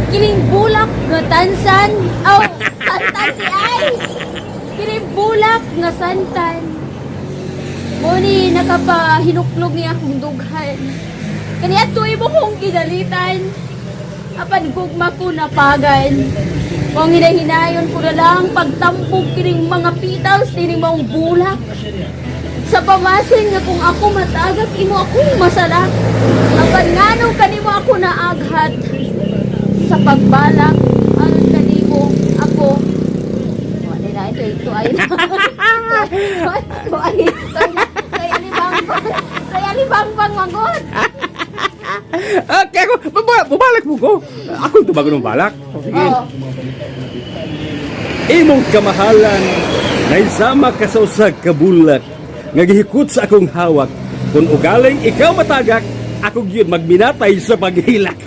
Kining bulak nga tansan. Oh, santan di ay. Kining bulak nga santan. Muni nakapahinuklog niya akong dughan. Kaniya tuwi mo kong ginalitan. Apan gugma ko napagan. Kung hinahinayon ko na lang pagtampog kining mga petals tining mong bulak. Sa pamasin nga kung ako matagak, imo akong masalak. Apan ngano kanimo ako naaghat. Sa pagbalak, ang kanimo ako. Wala na ito ay na. Ito ay ito. Kaya libang magot. Okay, ako, bubalak mo ko. Ako yung tubago ng balak. Sige. Oo. Imong kamahalan, naisama ka sa usag ka bulak, nga gihikot sa akong hawak. Kung ugaling ikaw matagak, ako gyud magminatay sa paghilak.